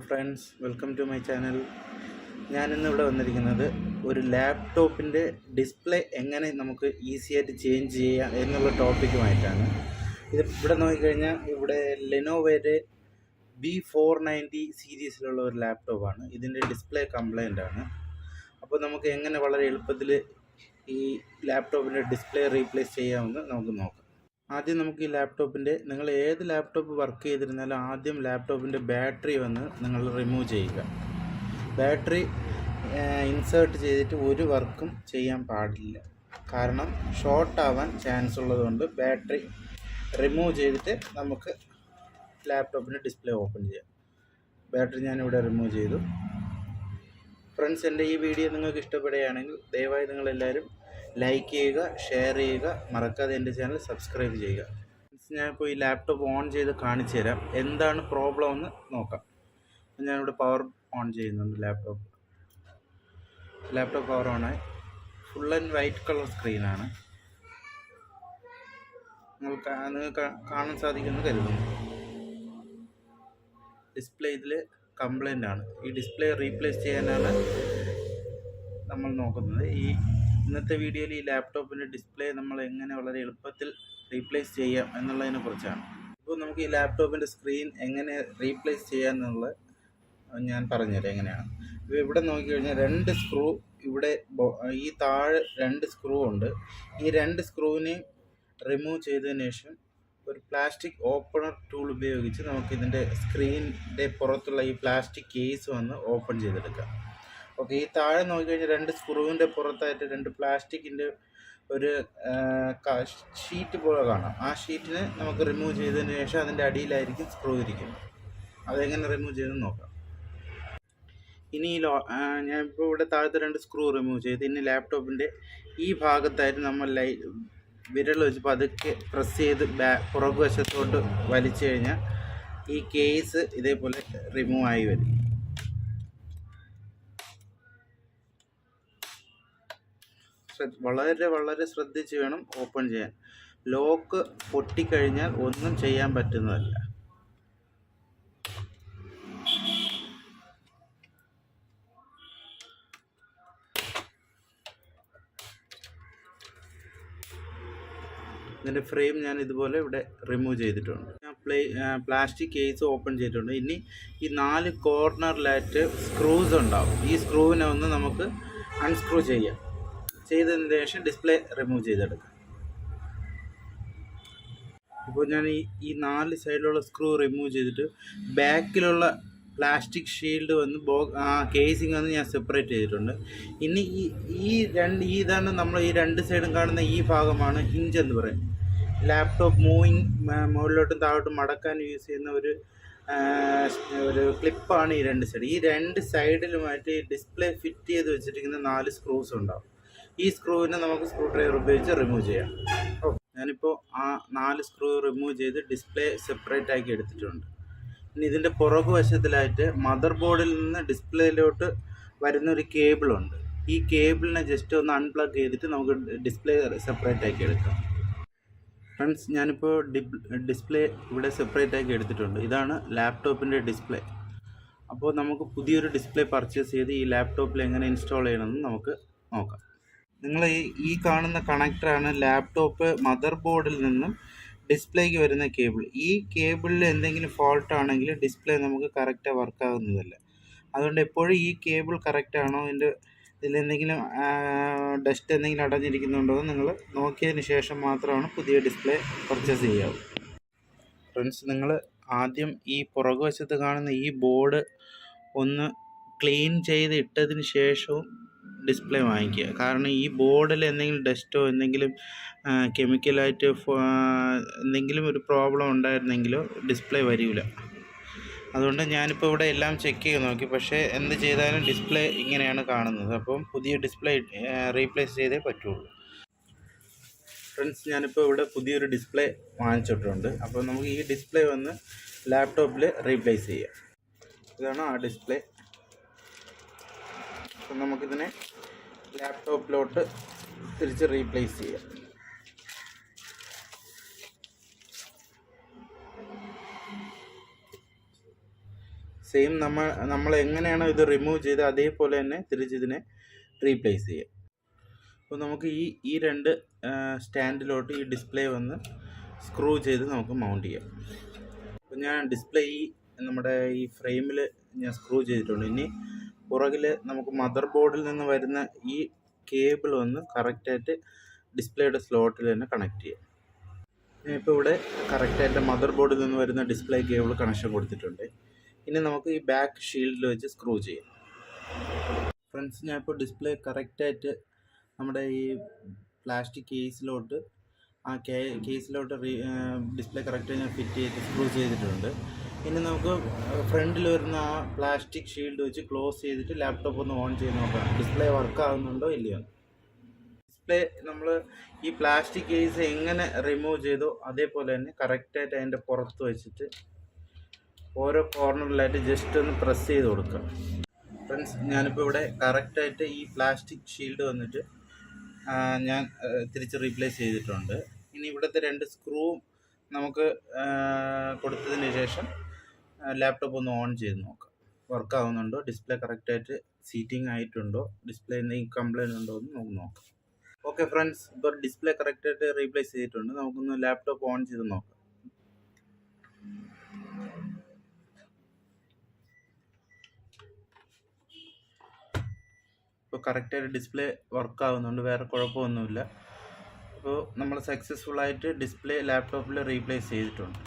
Friends, welcome to my channel. ഞാനിന്നിവിടെ വന്നിരിക്കുന്നത് ഒരു ലാപ്ടോപ്പിൻ്റെ ഡിസ്പ്ലേ എങ്ങനെ നമുക്ക് ഈസി ആയിട്ട് ചേഞ്ച് ചെയ്യാം എന്നുള്ള ടോപ്പിക്കുമായിട്ടാണ്. ഇവിടെ നോക്കിക്കഴിഞ്ഞാൽ ഇവിടെ ലെനോവോയുടെ B490 സീരീസിലുള്ള ഒരു ലാപ്ടോപ്പാണ്. ഇതിൻ്റെ ഡിസ്പ്ലേ കംപ്ലൈൻ്റ് ആണ്. അപ്പോൾ നമുക്ക് എങ്ങനെ വളരെ എളുപ്പത്തിൽ ഈ ലാപ്ടോപ്പിൻ്റെ ഡിസ്പ്ലേ റീപ്ലേസ് ചെയ്യാമെന്ന് നമുക്ക് നോക്കാം. ആദ്യം നമുക്ക് ഈ ലാപ്ടോപ്പിൻ്റെ, നിങ്ങൾ ഏത് ലാപ്ടോപ്പ് വർക്ക് ചെയ്തിരുന്നാലും ആദ്യം ലാപ്ടോപ്പിൻ്റെ ബാറ്ററി വന്ന് നിങ്ങൾ റിമൂവ് ചെയ്യുക. ബാറ്ററി ഇൻസേർട്ട് ചെയ്തിട്ട് ഒരു വർക്കും ചെയ്യാൻ പാടില്ല. കാരണം ഷോർട്ട് ആവാൻ ചാൻസ് ഉള്ളതുകൊണ്ട് ബാറ്ററി റിമൂവ് ചെയ്തിട്ട് നമുക്ക് ലാപ്ടോപ്പിൻ്റെ ഡിസ്പ്ലേ ഓപ്പൺ ചെയ്യാം. ബാറ്ററി ഞാനിവിടെ റിമൂവ് ചെയ്തു. ഫ്രണ്ട്സ്, എൻ്റെ ഈ വീഡിയോ നിങ്ങൾക്ക് ഇഷ്ടപ്പെടുകയാണെങ്കിൽ ദയവായി നിങ്ങളെല്ലാവരും ലൈക്ക് ചെയ്യുക, ഷെയർ ചെയ്യുക, മറക്കാതെ എൻ്റെ ചാനൽ സബ്സ്ക്രൈബ് ചെയ്യുക. ഞാനിപ്പോൾ ഈ ലാപ്ടോപ്പ് ഓൺ ചെയ്ത് കാണിച്ചു തരാം, എന്താണ് പ്രോബ്ലം എന്ന് നോക്കാം. ഞാനിവിടെ പവർ ഓൺ ചെയ്യുന്നുണ്ട്. ലാപ്ടോപ്പ് പവർ ഓണായി. ഫുൾ ആൻഡ് വൈറ്റ് കളർ സ്ക്രീനാണ്. നിങ്ങൾക്ക് കാണാൻ സാധിക്കുമെന്ന് കരുതുന്നു. ഡിസ്പ്ലേ ഇതിൽ കംപ്ലൈൻ്റ് ആണ്. ഈ ഡിസ്പ്ലേ റീപ്ലേസ് ചെയ്യാനാണ് നമ്മൾ നോക്കുന്നത്. ഇന്നത്തെ വീഡിയോയിൽ ഈ ലാപ്ടോപ്പിൻ്റെ ഡിസ്പ്ലേ നമ്മൾ എങ്ങനെ വളരെ എളുപ്പത്തിൽ റീപ്ലേസ് ചെയ്യാം എന്നുള്ളതിനെ കുറിച്ചാണ്. ഇപ്പോൾ നമുക്ക് ഈ ലാപ്ടോപ്പിൻ്റെ സ്ക്രീൻ എങ്ങനെ റീപ്ലേസ് ചെയ്യാമെന്നുള്ളത് ഞാൻ പറഞ്ഞുതരാം എങ്ങനെയാണ്. ഇപ്പോൾ ഇവിടെ നോക്കിക്കഴിഞ്ഞാൽ രണ്ട് സ്ക്രൂ, ഇവിടെ ഈ താഴെ രണ്ട് സ്ക്രൂ ഉണ്ട്. ഈ രണ്ട് സ്ക്രൂവിനെ റിമൂവ് ചെയ്തതിന് ശേഷം ഒരു പ്ലാസ്റ്റിക് ഓപ്പണർ ടൂൾ ഉപയോഗിച്ച് നമുക്കിതിൻ്റെ സ്ക്രീനിൻ്റെ പുറത്തുള്ള ഈ പ്ലാസ്റ്റിക് കേസ് വന്ന് ഓപ്പൺ ചെയ്തെടുക്കാം. ഓക്കെ, ഈ താഴെ നോക്കിക്കഴിഞ്ഞാൽ രണ്ട് സ്ക്രൂവിൻ്റെ പുറത്തായിട്ട് രണ്ട് പ്ലാസ്റ്റിക്കിൻ്റെ ഒരു ഷീറ്റ് പോലെ കാണാം. ആ ഷീറ്റിനെ നമുക്ക് റിമൂവ് ചെയ്തതിന് ശേഷം അതിൻ്റെ അടിയിലായിരിക്കും സ്ക്രൂ ഇരിക്കുന്നത്. അതെങ്ങനെ റിമൂവ് ചെയ്തെന്ന് നോക്കാം. ഇനി ഞാനിപ്പോൾ ഇവിടെ താഴത്തെ രണ്ട് സ്ക്രൂ റിമൂവ് ചെയ്ത് ഇനി ലാപ്ടോപ്പിൻ്റെ ഈ ഭാഗത്തായിട്ട് നമ്മൾ വിരൽ വെച്ച് പതുക്കെ പ്രസ് ചെയ്ത് പുറകുവശത്തോട്ട് വലിച്ചു കഴിഞ്ഞാൽ ഈ കേസ് ഇതേപോലെ റിമൂവ് ആയി വരും. വളരെ വളരെ ശ്രദ്ധിച്ച് വേണം ഓപ്പൺ ചെയ്യാൻ. ലോക്ക് പൊട്ടിക്കഴിഞ്ഞാൽ ഒന്നും ചെയ്യാൻ പറ്റുന്നതല്ല. ഇതിൻ്റെ ഫ്രെയിം ഞാൻ ഇതുപോലെ ഇവിടെ റിമൂവ് ചെയ്തിട്ടുണ്ട്. ഞാൻ പ്ലാസ്റ്റിക് കേസ് ഓപ്പൺ ചെയ്തിട്ടുണ്ട്. ഇനി ഈ 4 കോർണറിലായിട്ട് സ്ക്രൂസ് ഉണ്ടാവും. ഈ സ്ക്രൂവിനെ ഒന്ന് നമുക്ക് അൺസ്ക്രൂ ചെയ്യാം. ചെയ്തതിന് ശേഷം ഡിസ്പ്ലേ റിമൂവ് ചെയ്തെടുക്കാം. ഇപ്പോൾ ഞാൻ ഈ 4 സൈഡിലുള്ള സ്ക്രൂ റിമൂവ് ചെയ്തിട്ട് ബാക്കിലുള്ള പ്ലാസ്റ്റിക് ഷീൽഡ് വന്ന് കേസിങ് വന്ന് ഞാൻ സെപ്പറേറ്റ് ചെയ്തിട്ടുണ്ട്. ഇനി ഇതാണ് നമ്മൾ ഈ രണ്ട് സൈഡും കാണുന്ന ഈ ഭാഗമാണ് ഹിഞ്ച് എന്ന് പറയും. ലാപ്ടോപ്പ് മുകളിലോട്ടും താഴോട്ടും മടക്കാൻ യൂസ് ചെയ്യുന്ന ഒരു ക്ലിപ്പാണ് ഈ രണ്ട് സൈഡ്. ഈ രണ്ട് സൈഡിലുമായിട്ട് ഈ ഡിസ്പ്ലേ ഫിറ്റ് ചെയ്ത് വെച്ചിരിക്കുന്ന 4 സ്ക്രൂസ് ഉണ്ടാവും. ഈ സ്ക്രൂവിനെ നമുക്ക് സ്ക്രൂ ഡ്രൈവർ ഉപയോഗിച്ച് റിമൂവ് ചെയ്യാം. ഞാനിപ്പോൾ ആ 4 സ്ക്രൂ റിമൂവ് ചെയ്ത് ഡിസ്പ്ലേ സെപ്പറേറ്റ് ആക്കി എടുത്തിട്ടുണ്ട്. ഇനി ഇതിൻ്റെ പുറകുവശത്തിലായിട്ട് മദർ ബോർഡിൽ നിന്ന് ഡിസ്പ്ലേയിലോട്ട് വരുന്നൊരു കേബിളുണ്ട്. ഈ കേബിളിനെ ജസ്റ്റ് ഒന്ന് അൺപ്ലഗ് ചെയ്തിട്ട് നമുക്ക് ഡിസ്പ്ലേ സെപ്പറേറ്റ് ആക്കി എടുക്കാം. ഫ്രണ്ട്സ്, ഞാനിപ്പോൾ ഡിസ്പ്ലേ ഇവിടെ സെപ്പറേറ്റ് ആക്കി എടുത്തിട്ടുണ്ട്. ഇതാണ് ലാപ്ടോപ്പിൻ്റെ ഡിസ്പ്ലേ. അപ്പോൾ നമുക്ക് പുതിയൊരു ഡിസ്പ്ലേ പർച്ചേസ് ചെയ്ത് ഈ ലാപ്ടോപ്പിൽ എങ്ങനെ ഇൻസ്റ്റാൾ ചെയ്യണമെന്ന് നമുക്ക് നോക്കാം. നിങ്ങൾ ഈ കാണുന്ന കണക്ടറാണ് ലാപ്ടോപ്പ് മദർ ബോർഡിൽ നിന്നും ഡിസ്പ്ലേക്ക് വരുന്ന കേബിൾ. ഈ കേബിളിൽ എന്തെങ്കിലും ഫോൾട്ട് ആണെങ്കിൽ ഡിസ്പ്ലേ നമുക്ക് കറക്റ്റായി വർക്കാകുന്നതല്ല. അതുകൊണ്ട് എപ്പോഴും ഈ കേബിൾ കറക്റ്റാണോ, ഇതിലെന്തെങ്കിലും ഡസ്റ്റ് എന്തെങ്കിലും അടഞ്ഞിരിക്കുന്നുണ്ടോ എന്ന് നിങ്ങൾ നോക്കിയതിന് ശേഷം മാത്രമാണ് പുതിയ ഡിസ്പ്ലേ പർച്ചേസ് ചെയ്യാവൂ. ഫ്രണ്ട്സ്, നിങ്ങൾ ആദ്യം ഈ പുറകുവശത്ത് കാണുന്ന ഈ ബോർഡ് ഒന്ന് ക്ലീൻ ചെയ്ത് ഇട്ടതിന് ശേഷവും ഡിസ്പ്ലേ വാങ്ങിക്കുക. കാരണം ഈ ബോർഡിൽ എന്തെങ്കിലും ഡസ്റ്റോ എന്തെങ്കിലും കെമിക്കലായിട്ട് എന്തെങ്കിലും ഒരു പ്രോബ്ലം ഉണ്ടായിരുന്നെങ്കിലോ ഡിസ്പ്ലേ വരില്ല. അതുകൊണ്ട് ഞാനിപ്പോൾ ഇവിടെ എല്ലാം ചെക്ക് ചെയ്ത് നോക്കി, പക്ഷേ എന്ത് ചെയ്താലും ഡിസ്പ്ലേ ഇങ്ങനെയാണ് കാണുന്നത്. അപ്പം പുതിയ ഡിസ്പ്ലേ റീപ്ലേസ് ചെയ്തേ പറ്റുള്ളൂ. ഫ്രണ്ട്സ്, ഞാനിപ്പോൾ ഇവിടെ പുതിയൊരു ഡിസ്പ്ലേ വാങ്ങിച്ചിട്ടുണ്ട്. അപ്പോൾ നമുക്ക് ഈ ഡിസ്പ്ലേ വന്ന് ലാപ്ടോപ്പിൽ റീപ്ലേസ് ചെയ്യാം. ഇതാണ് ആ ഡിസ്പ്ലേ. അപ്പം നമുക്കിതിനെ ലാപ്ടോപ്പിലോട്ട് തിരിച്ച് റീപ്ലേസ് ചെയ്യാം. സെയിം നമ്മൾ എങ്ങനെയാണോ ഇത് റിമൂവ് ചെയ്ത് അതേപോലെ തന്നെ തിരിച്ചിതിനെ റീപ്ലേസ് ചെയ്യാം. അപ്പോൾ നമുക്ക് ഈ രണ്ട് സ്റ്റാൻഡിലോട്ട് ഈ ഡിസ്പ്ലേ വന്ന് സ്ക്രൂ ചെയ്ത് നമുക്ക് മൗണ്ട് ചെയ്യാം. അപ്പോൾ ഞാൻ ഡിസ്പ്ലേ നമ്മുടെ ഈ ഫ്രെയിമിൽ ഞാൻ സ്ക്രൂ ചെയ്തിട്ടുണ്ട്. ഇനി പുറകിൽ നമുക്ക് മദർ ബോർഡിൽ നിന്ന് വരുന്ന ഈ കേബിൾ വന്ന് കറക്റ്റായിട്ട് ഡിസ്പ്ലേയുടെ സ്ലോട്ടിൽ തന്നെ കണക്ട് ചെയ്യാം. ഇപ്പോൾ ഇവിടെ കറക്റ്റായിട്ട് മദർ ബോർഡിൽ നിന്ന് വരുന്ന ഡിസ്പ്ലേ കേബിൾ കണക്ഷൻ കൊടുത്തിട്ടുണ്ട്. ഇനി നമുക്ക് ഈ ബാക്ക് ഷീൽഡിൽ വെച്ച് സ്ക്രൂ ചെയ്യാം. ഫ്രണ്ട്സ്, ഞാൻ ഇപ്പോൾ ഡിസ്പ്ലേ കറക്റ്റായിട്ട് നമ്മുടെ ഈ പ്ലാസ്റ്റിക് കേസിലോട്ട് കേസിലോട്ട് ഡിസ്പ്ലേ കറക്റ്റായി ഞാൻ ഫിറ്റ് ചെയ്ത് സ്ക്രൂ ചെയ്തിട്ടുണ്ട്. ഇനി നമുക്ക് ഫ്രണ്ടിൽ വരുന്ന ആ പ്ലാസ്റ്റിക് ഷീൽഡ് വെച്ച് ക്ലോസ് ചെയ്തിട്ട് ലാപ്ടോപ്പ് ഒന്ന് ഓൺ ചെയ്ത് നോക്കാം ഡിസ്പ്ലേ വർക്ക് ആകുന്നുണ്ടോ ഇല്ലയോ. ഡിസ്പ്ലേ നമ്മൾ ഈ പ്ലാസ്റ്റിക് കേസ് എങ്ങനെ റിമൂവ് ചെയ്തോ അതേപോലെ തന്നെ കറക്റ്റായിട്ട് അതിൻ്റെ പുറത്ത് വെച്ചിട്ട് ഓരോ കോർണറിലായിട്ട് ജസ്റ്റ് ഒന്ന് പ്രസ് ചെയ്ത് കൊടുക്കുക. ഫ്രണ്ട്സ്, ഞാനിപ്പോൾ ഇവിടെ കറക്റ്റായിട്ട് ഈ പ്ലാസ്റ്റിക് ഷീൽഡ് വന്നിട്ട് ഞാൻ തിരിച്ച് റീപ്ലേസ് ചെയ്തിട്ടുണ്ട്. ഇനി ഇവിടുത്തെ 2 സ്ക്രൂ നമുക്ക് കൊടുത്തതിന് ശേഷം ലാപ്ടോപ്പ് ഒന്ന് ഓൺ ചെയ്ത് നോക്കാം, വർക്ക് ആവുന്നുണ്ടോ, ഡിസ്പ്ലേ കറക്റ്റായിട്ട് സീറ്റിംഗ് ആയിട്ടുണ്ടോ, ഡിസ്പ്ലേ എന്തെങ്കിലും കംപ്ലൈൻറ്റ് ഉണ്ടോ എന്ന് നമുക്ക് നോക്കാം. ഓക്കെ ഫ്രണ്ട്സ്, ഇപ്പോൾ ഡിസ്പ്ലേ കറക്റ്റായിട്ട് റീപ്ലേസ് ചെയ്തിട്ടുണ്ട്. നമുക്കൊന്ന് ലാപ്ടോപ്പ് ഓൺ ചെയ്ത് നോക്കാം. ഇപ്പോൾ കറക്റ്റായിട്ട് ഡിസ്പ്ലേ വർക്ക് ആവുന്നുണ്ട്, വേറെ കുഴപ്പമൊന്നുമില്ല. അപ്പോൾ നമ്മൾ സക്സസ്ഫുള്ളായിട്ട് ഡിസ്പ്ലേ ലാപ്ടോപ്പിൽ റീപ്ലേസ് ചെയ്തിട്ടുണ്ട്.